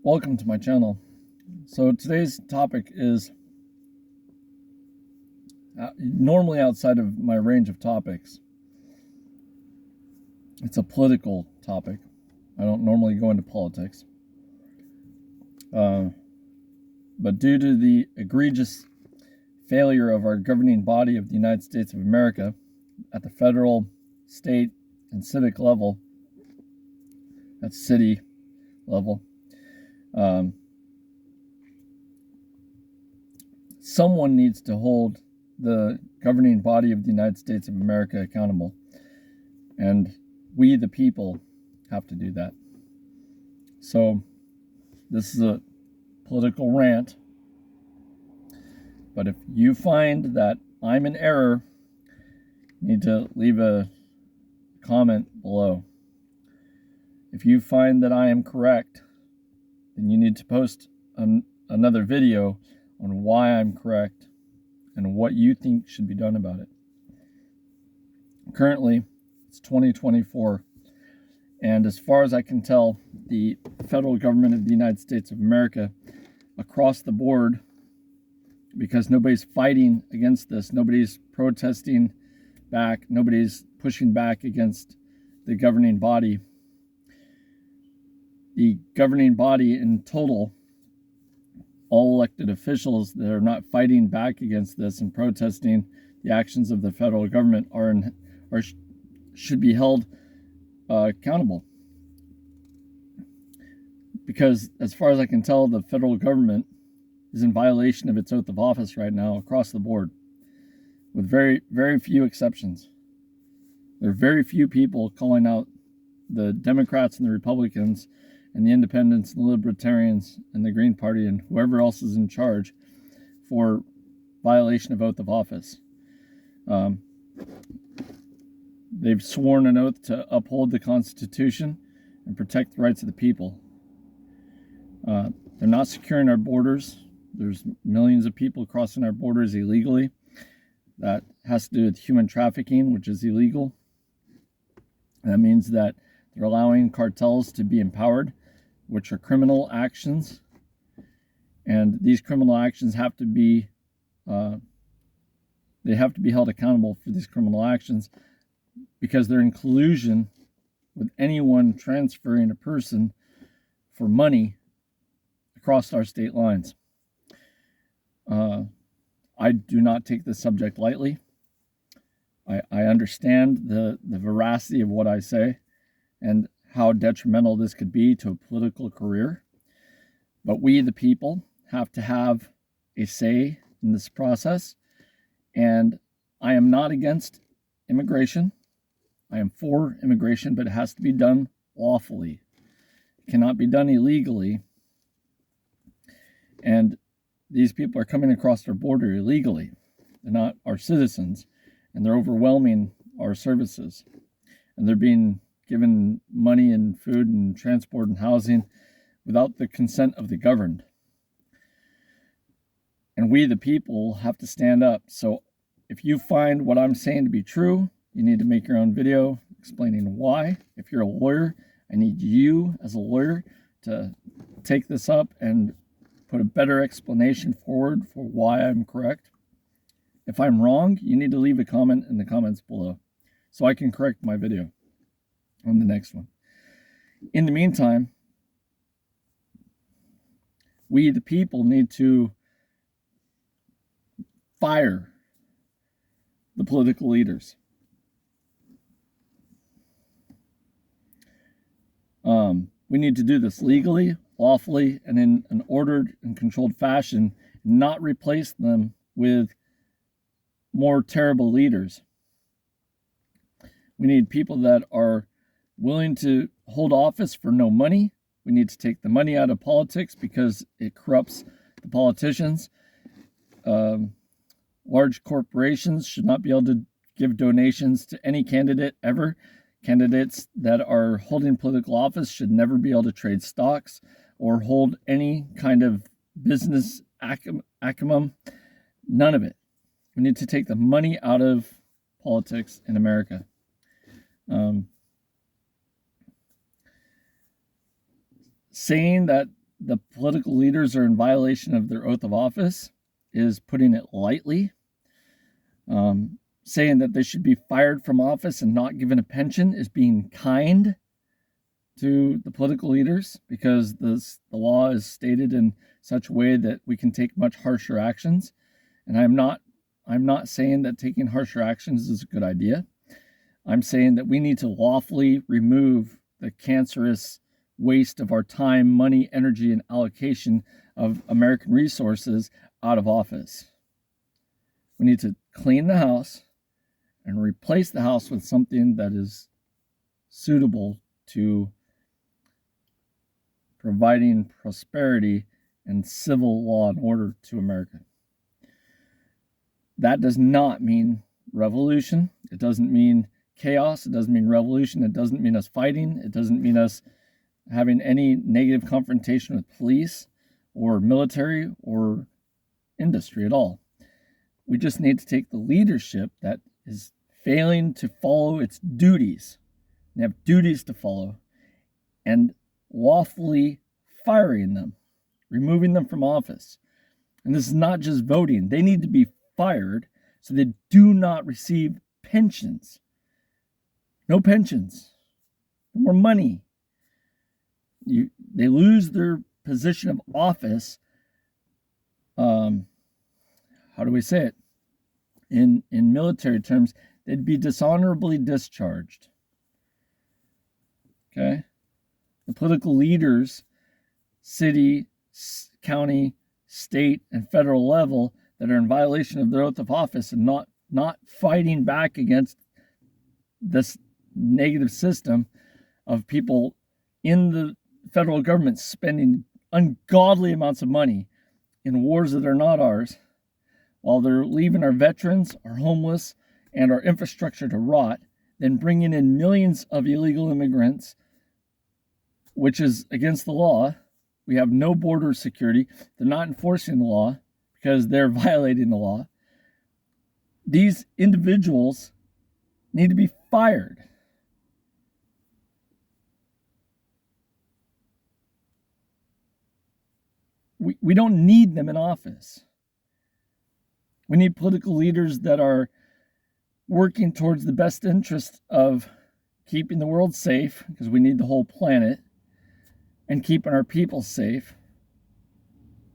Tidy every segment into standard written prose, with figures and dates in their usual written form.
Welcome to my channel. So today's topic is normally outside of my range of topics. It's a political topic. I don't normally go into politics. But due to the egregious failure of our governing body of the United States of America at the federal, state, and civic level, at city level, someone needs to hold the governing body of the United States of America accountable. And we, the people, have to do that. So this is a political rant. But if you find that I'm in error, you need to leave a comment below. If you find that I am correct, then you need to post another video on why I'm correct and what you think should be done about it. Currently, it's 2024, and as far as I can tell, the federal government of the United States of America, across the board, because nobody's fighting against this, nobody's protesting back, nobody's pushing back against the governing body. The governing body in total, all elected officials that are not fighting back against this and protesting the actions of the federal government should be held accountable. Because as far as I can tell, the federal government is in violation of its oath of office right now across the board, with very, very few exceptions. There are very few people calling out the Democrats and the Republicans and the Independents and the Libertarians and the Green Party and whoever else is in charge for violation of oath of office. They've sworn an oath to uphold the Constitution and protect the rights of the people. They're not securing our borders. There's millions of people crossing our borders illegally. That has to do with human trafficking, which is illegal. That means that they're allowing cartels to be empowered, which are criminal actions. And these criminal actions have to be held accountable for these criminal actions, because they're in collusion with anyone transferring a person for money across our state lines. I do not take this subject lightly. I understand the veracity of what I say and how detrimental this could be to a political career. But we, the people, have to have a say in this process. And I am not against immigration. I am for immigration, but it has to be done lawfully. It cannot be done illegally. And these people are coming across our border illegally. They're not our citizens, and they're overwhelming our services. And they're being given money and food and transport and housing without the consent of the governed. And we, the people, have to stand up. So if you find what I'm saying to be true, you need to make your own video explaining why. If you're a lawyer, I need you as a lawyer to take this up and put a better explanation forward for why I'm correct. If I'm wrong, you need to leave a comment in the comments below so I can correct my video on the next one. In the meantime, we, the people, need to fire the political leaders. We need to do this legally, lawfully, and in an ordered and controlled fashion, not replace them with more terrible leaders. We need people that are willing to hold office for no money. We need to take the money out of politics because it corrupts the politicians. Large corporations should not be able to give donations to any candidate ever. Candidates that are holding political office should never be able to trade stocks or hold any kind of business acumen. None of it. We need to take the money out of politics in America. Saying that the political leaders are in violation of their oath of office is putting it lightly. Saying that they should be fired from office and not given a pension is being kind to the political leaders, because the law is stated in such a way that we can take much harsher actions. And I'm not saying that taking harsher actions is a good idea. I'm saying that we need to lawfully remove the cancerous waste of our time, money, energy, and allocation of American resources out of office. We need to clean the house and replace the house with something that is suitable to providing prosperity and civil law and order to America. That does not mean revolution. It doesn't mean chaos. It doesn't mean revolution. It doesn't mean us fighting. It doesn't mean us having any negative confrontation with police or military or industry at all. We just need to take the leadership that is failing to follow its duties, and have duties to follow, and lawfully firing them, removing them from office. And this is not just voting. They need to be fired so they do not receive pensions. No pensions. No more money. They lose their position of office. How do we say it? In military terms, they'd be dishonorably discharged. Okay? The political leaders, city, county, state, and federal level that are in violation of their oath of office and not fighting back against this negative system of people in the federal government spending ungodly amounts of money in wars that are not ours, while they're leaving our veterans, our homeless, and our infrastructure to rot, then bringing in millions of illegal immigrants, which is against the law. We have no border security. They're not enforcing the law because they're violating the law. These individuals need to be fired. We don't need them in office. We need political leaders that are working towards the best interest of keeping the world safe, because we need the whole planet, and keeping our people safe,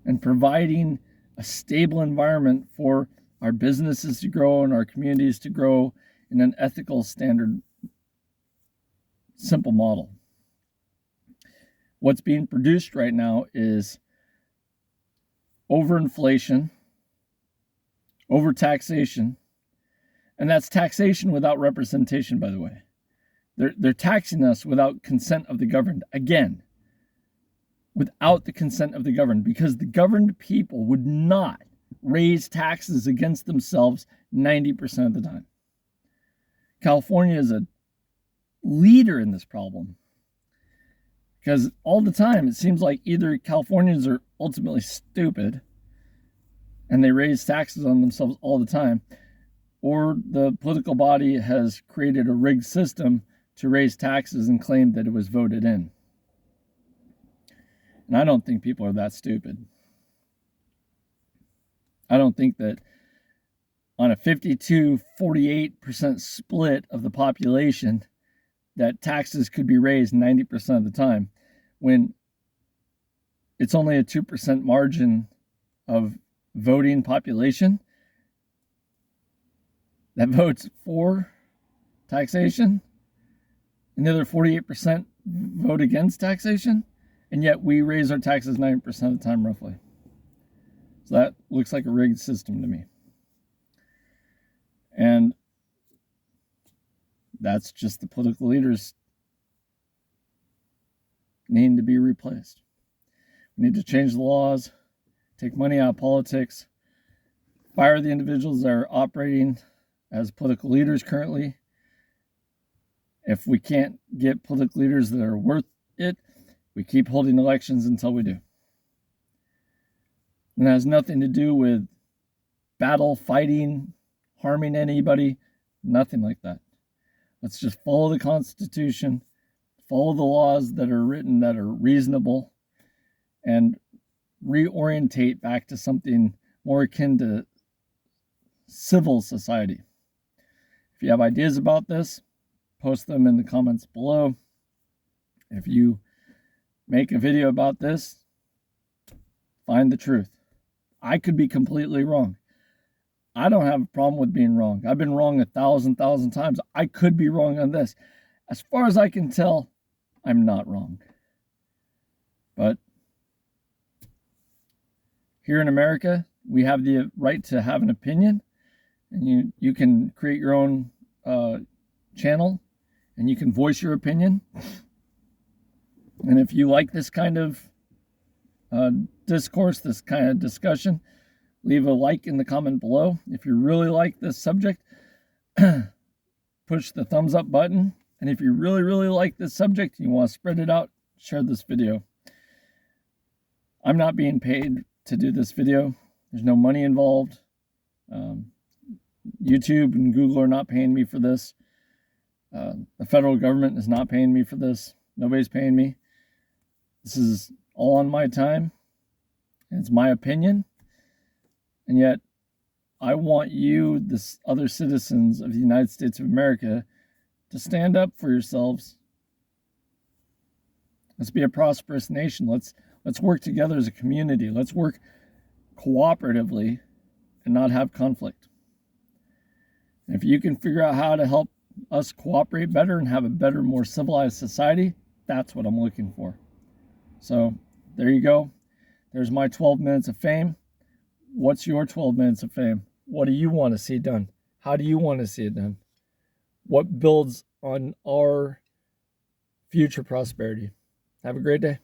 and providing a stable environment for our businesses to grow and our communities to grow in an ethical, standard, simple model. What's being produced right now is overinflation, overtaxation, and that's taxation without representation, by the way. They're taxing us without consent of the governed. Again, without the consent of the governed, because the governed people would not raise taxes against themselves 90% of the time. California is a leader in this problem, because all the time it seems like either Californians are ultimately stupid and they raise taxes on themselves all the time, or the political body has created a rigged system to raise taxes and claim that it was voted in. And I don't think people are that stupid. I don't think that on a 52-48% split of the population that taxes could be raised 90% of the time, when it's only a 2% margin of voting population that votes for taxation, and the other 48% vote against taxation, and yet we raise our taxes 90% of the time, roughly. So that looks like a rigged system to me. And that's just the political leaders needing to be replaced. We need to change the laws, take money out of politics, fire the individuals that are operating as political leaders currently. If we can't get political leaders that are worth it, we keep holding elections until we do. And it has nothing to do with battle, fighting, harming anybody, nothing like that. Let's just follow the Constitution, follow the laws that are written that are reasonable, and reorientate back to something more akin to civil society. If you have ideas about this, post them in the comments below. If you make a video about this, find the truth. I could be completely wrong. I don't have a problem with being wrong. I've been wrong 1,000 times. I could be wrong on this. As far as I can tell, I'm not wrong. But here in America, we have the right to have an opinion, and you can create your own channel, and you can voice your opinion. And if you like this kind of discourse, this kind of discussion, leave a like in the comment below. If you really like this subject, push the thumbs up button. And if you really, really like this subject and you want to spread it out, share this video. I'm not being paid to do this video. There's no money involved. YouTube and Google are not paying me for this. The federal government is not paying me for this. Nobody's paying me. This is all on my time. It's my opinion. And yet, I want you, the other citizens of the United States of America, to stand up for yourselves. Let's be a prosperous nation. Let's work together as a community. Let's work cooperatively and not have conflict. And if you can figure out how to help us cooperate better and have a better, more civilized society, that's what I'm looking for. So there you go. There's my 12 minutes of fame. What's your 12 minutes of fame? What do you want to see done? How do you want to see it done? What builds on our future prosperity? Have a great day.